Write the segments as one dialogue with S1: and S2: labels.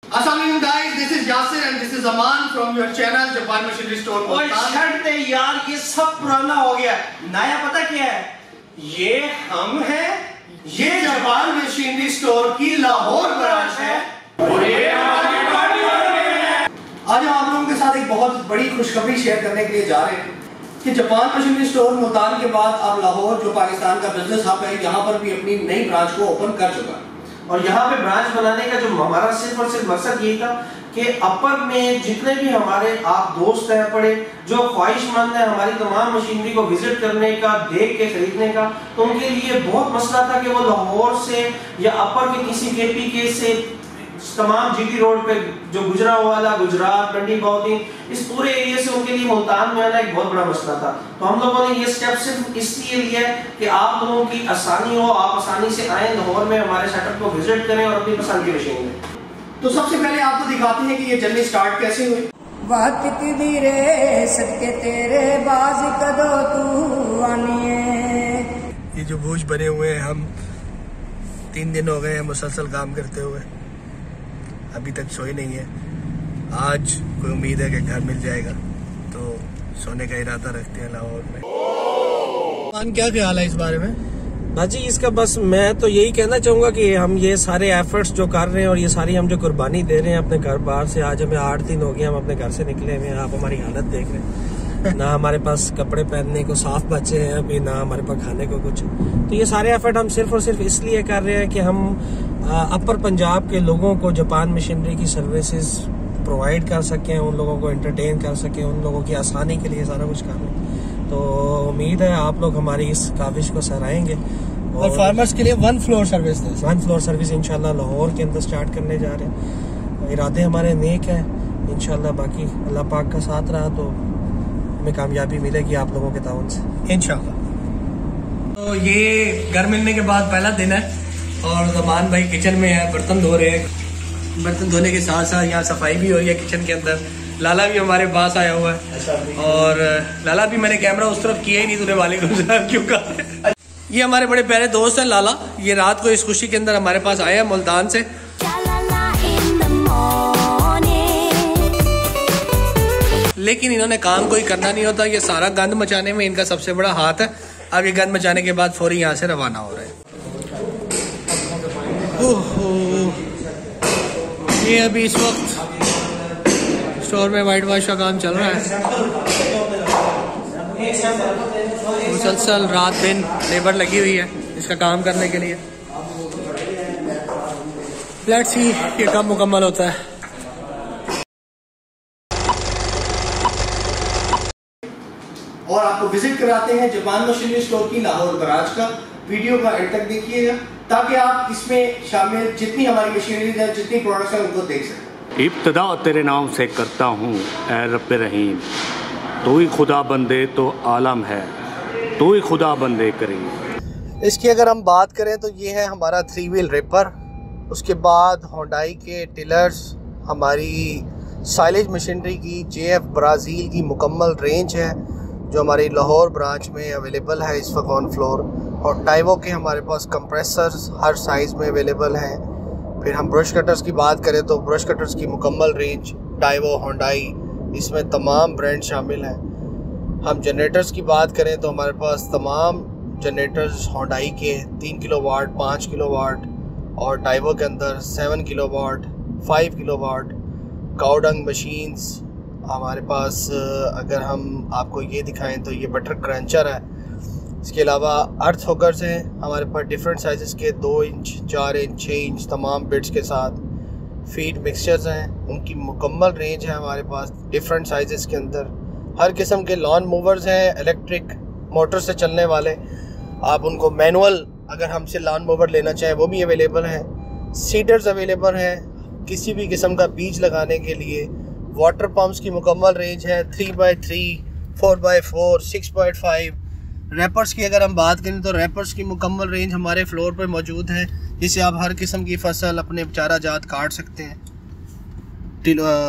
S1: Assalamualaikum guys, this is Yasir and this is Aman from your channel Japan machinery store.
S2: ओए छड़ दे यार, ये सब पुराना हो गया, नया पता क्या है? ये हम हैं,
S1: ये जापान मशीनरी स्टोर की लाहौर ब्रांच है और ये हमारी पार्टी हो रही है। आज हम आप लोगों के साथ एक बहुत बड़ी खुशखबरी शेयर करने के लिए जा रहे हैं कि जापान मशीनरी स्टोर मुल्तान के बाद अब लाहौर जो पाकिस्तान का बिजनेस हब है, यहाँ पर भी अपनी नई ब्रांच को ओपन कर चुका है।
S2: और यहाँ पे ब्रांच बनाने का जो हमारा सिर्फ और सिर्फ मकसद यही था कि अपर में जितने भी हमारे आप दोस्त हैं पड़े जो ख्वाहिशमंद है हमारी तमाम मशीनरी को विजिट करने का, देख के खरीदने का, तो उनके लिए बहुत मसला था कि वो लाहौर से या अपर के किसी KPK से तमाम GT रोड पे जो गुजरावाला, गुजरात, मंडी बाउद्दीन, इस पूरे एरिया से उनके लिए मुल्तान में आना एक बहुत बड़ा मसला था। तो हम लोगों ने ये स्टेप सिर्फ इसलिए लिया है कि आप लोगों की आसानी हो, आप आसानी से आए लाहौर में हमारे सेटअप को विजिट करें और अपनी पसंद की मशीन लें। तो सबसे पहले आपको दिखाते हैं कि ये जर्नी स्टार्ट कैसे हुई।
S3: बात कितनी रे सदके तेरे बाज कदो तू आनिए।
S1: ये जो बोझ बने हुए हैं, हम 3 दिन हो गए हैं मुसलसल काम करते हुए, अभी तक सोए नहीं है। आज कोई उम्मीद है कि घर मिल जाएगा तो सोने का इरादा रखते हैं लाहौर में। क्या ख्याल है इस बारे में
S2: भाजी? इसका बस मैं तो यही कहना चाहूंगा कि हम ये सारे एफर्ट्स जो कर रहे हैं और ये सारी हम जो कुर्बानी दे रहे हैं अपने घर बाहर से, आज हमें 8 दिन हो गए हम अपने घर से निकले हुए हैं। आप हमारी हालत देख रहे हैं, ना हमारे पास कपड़े पहनने को साफ बचे हैं अभी, ना हमारे पास खाने को कुछ। तो ये सारे एफर्ट हम सिर्फ और सिर्फ इसलिए कर रहे हैं कि हम अपर पंजाब के लोगों को जापान मशीनरी की सर्विसेज प्रोवाइड कर सकें, उन लोगों को एंटरटेन कर सकें, उन लोगों की आसानी के लिए सारा कुछ कर रहे हैं। तो उम्मीद है आप लोग हमारी इस काविश को सराहेंगे
S1: और फार्मर्स के लिए 1 फ्लोर सर्विस
S2: इंशाल्लाह लाहौर के अंदर स्टार्ट करने जा रहे हैं। इरादे हमारे नेक हैं इंशाल्लाह, बाकी अल्लाह पाक का साथ रहा तो हमें कामयाबी मिलेगी आप लोगों के ताउन से इंशाल्लाह। तो ये घर मिलने के बाद पहला दिन है और ज़मान भाई किचन में है, बर्तन धो रहे हैं। बर्तन धोने के साथ साथ यहाँ सफाई भी हो रही है किचन के अंदर। लाला भी हमारे पास आया हुआ है और लाला भी, मैंने कैमरा उस तरफ किया ही नहीं, तूने वालेकुम सलाम क्यों कहा। ये हमारे बड़े प्यारे दोस्त हैं लाला, ये रात को इस खुशी के अंदर हमारे पास आए हैं मुल्तान से। लेकिन इन्होंने काम कोई करना नहीं होता, ये सारा गंद मचाने में इनका सबसे बड़ा हाथ है। अब ये गंद मचाने के बाद फौरी यहाँ से रवाना हो रहे हैं। ये अभी इस वक्त स्टोर में वाइट वॉश का काम चल रहा है, मुसलसल रात दिन लेबर लगी हुई है इसका काम करने के लिए। लेट्स सी ये कब मुकम्मल होता है।
S1: और आपको विजिट कराते हैं जापान मशीनरी स्टोर की लाहौर ब्रांच का। वीडियो का एंड तक देखिएगा ताकि आप इसमें शामिल जितनी हमारी मशीनरी है, जितनी प्रोडक्ट्स हैं उनको देख सकें।
S4: इब्तिदा तेरे नाम से करता हूँ ऐ रब्बे रहीम, तू ही खुदा बंदे तो आलम है, तू ही खुदा बंदे करीम।
S1: इसकी अगर हम बात करें तो ये है हमारा 3 व्हील रिपर। उसके बाद होंडाई के टिलर्स, हमारी साइलेज मशीनरी की JF ब्राज़ील की मुकम्मल रेंज है जो हमारी लाहौर ब्रांच में अवेलेबल है इस वक्त ऑन फ्लोर। और डाइवो के हमारे पास कंप्रेसर्स हर साइज़ में अवेलेबल हैं। फिर हम ब्रश कटर्स की बात करें तो ब्रश कटर्स की मुकम्मल रेंज डाइवो, होंडाई, इसमें तमाम ब्रांड शामिल हैं। हम जनरेटर्स की बात करें तो हमारे पास तमाम जनरेटर्स होंडाई के 3 किलोवाट, 5 किलोवाट और डाइवो के अंदर 7 किलोवाट, 5 किलोवाट काउडंग मशीन्स हमारे पास। अगर हम आपको ये दिखाएं तो ये बटर क्रंचर है। इसके अलावा अर्थ होकर्स हैं हमारे पास डिफरेंट साइज़ के, 2 इंच, 4 इंच, 6 इंच तमाम बिट्स के साथ। फीड मिक्सचर्स हैं, उनकी मुकम्मल रेंज है हमारे पास डिफरेंट साइज़ के अंदर। हर किस्म के लॉन मूवर्स हैं, इलेक्ट्रिक मोटर से चलने वाले, आप उनको मैनुअल अगर हमसे लॉन मूवर लेना चाहें वो भी अवेलेबल हैं। सीडर्स अवेलेबल हैं किसी भी किस्म का बीज लगाने के लिए। वाटर पम्प्स की मुकम्मल रेंज है, 3x3, 4x4, 6.5। रैपर्स की अगर हम बात करें तो रैपर्स की मुकम्मल रेंज हमारे फ्लोर पर मौजूद है, जिससे आप हर किस्म की फसल अपने चारा जात काट सकते हैं।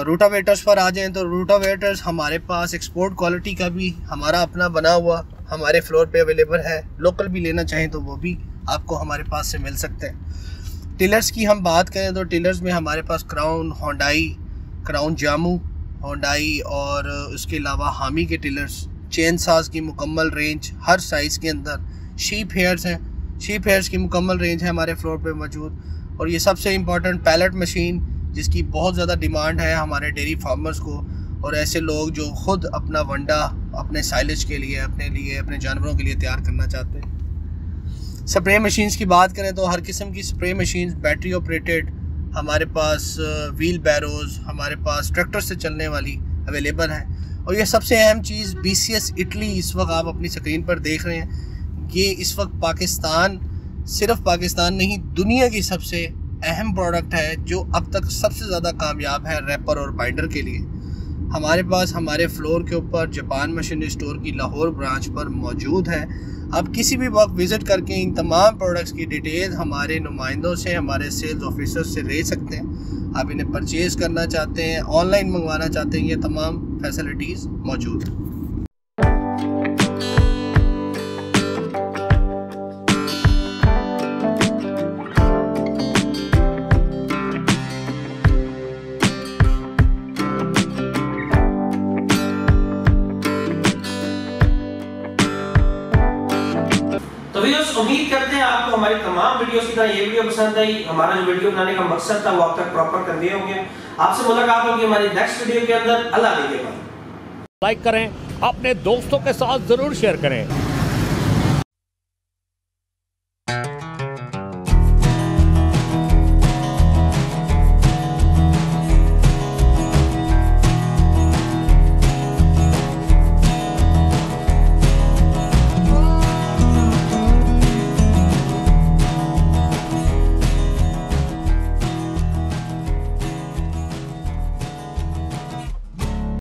S1: रूटावेटर्स पर आ जाएं तो रूटावेटर्स हमारे पास एक्सपोर्ट क्वालिटी का भी हमारा अपना बना हुआ हमारे फ्लोर पे अवेलेबल है। लोकल भी लेना चाहें तो वो भी आपको हमारे पास से मिल सकते हैं। टिलर्स की हम बात करें तो टिलर्स में हमारे पास crown, Hyundai, crown Jamu, Hyundai और उसके अलावा हामी के टिलर्स, चेन साज की मुकम्मल रेंज हर साइज़ के अंदर, शीप हेयर्स हैं, शीप हेयर्स की मुकम्मल रेंज है हमारे फ्लोर पे मौजूद। और ये सबसे इम्पॉर्टेंट पैलेट मशीन जिसकी बहुत ज़्यादा डिमांड है हमारे डेयरी फार्मर्स को और ऐसे लोग जो ख़ुद अपना वंडा अपने साइलेज के लिए, अपने जानवरों के लिए तैयार करना चाहते हैं। स्प्रे मशीन्स की बात करें तो हर किस्म की स्प्रे मशीन्स बैटरी ऑपरेटेड हमारे पास, व्हील बैरोज़ हमारे पास ट्रैक्टर से चलने वाली अवेलेबल हैं। और ये सबसे अहम चीज़ BCS इटली इस वक्त आप अपनी स्क्रीन पर देख रहे हैं, ये इस वक्त पाकिस्तान, सिर्फ पाकिस्तान नहीं दुनिया की सबसे अहम प्रोडक्ट है जो अब तक सबसे ज़्यादा कामयाब है रैपर और बाइंडर के लिए। हमारे पास हमारे फ्लोर के ऊपर जापान मशीनरी स्टोर की लाहौर ब्रांच पर मौजूद है। आप किसी भी वक्त विज़िट करके इन तमाम प्रोडक्ट्स की डिटेल हमारे नुमाइंदों से, हमारे सेल्स ऑफिसर से ले सकते हैं। आप इन्हें परचेज़ करना चाहते हैं, ऑनलाइन मंगवाना चाहते हैं, ये तमाम फैसिलिटीज़ मौजूद हैं।
S2: तो व्यूअर्स, उम्मीद करते हैं आपको हमारी तमाम वीडियोस की तरह ये वीडियो पसंद आई। हमारा जो वीडियो बनाने का मकसद था वो आप तक प्रॉपर कन्वे होंगे। आपसे मुलाकात होगी हमारी नेक्स्ट वीडियो के अंदर। अल्लाह हाफ़िज़।
S4: लाइक करें, अपने दोस्तों के साथ जरूर शेयर करें।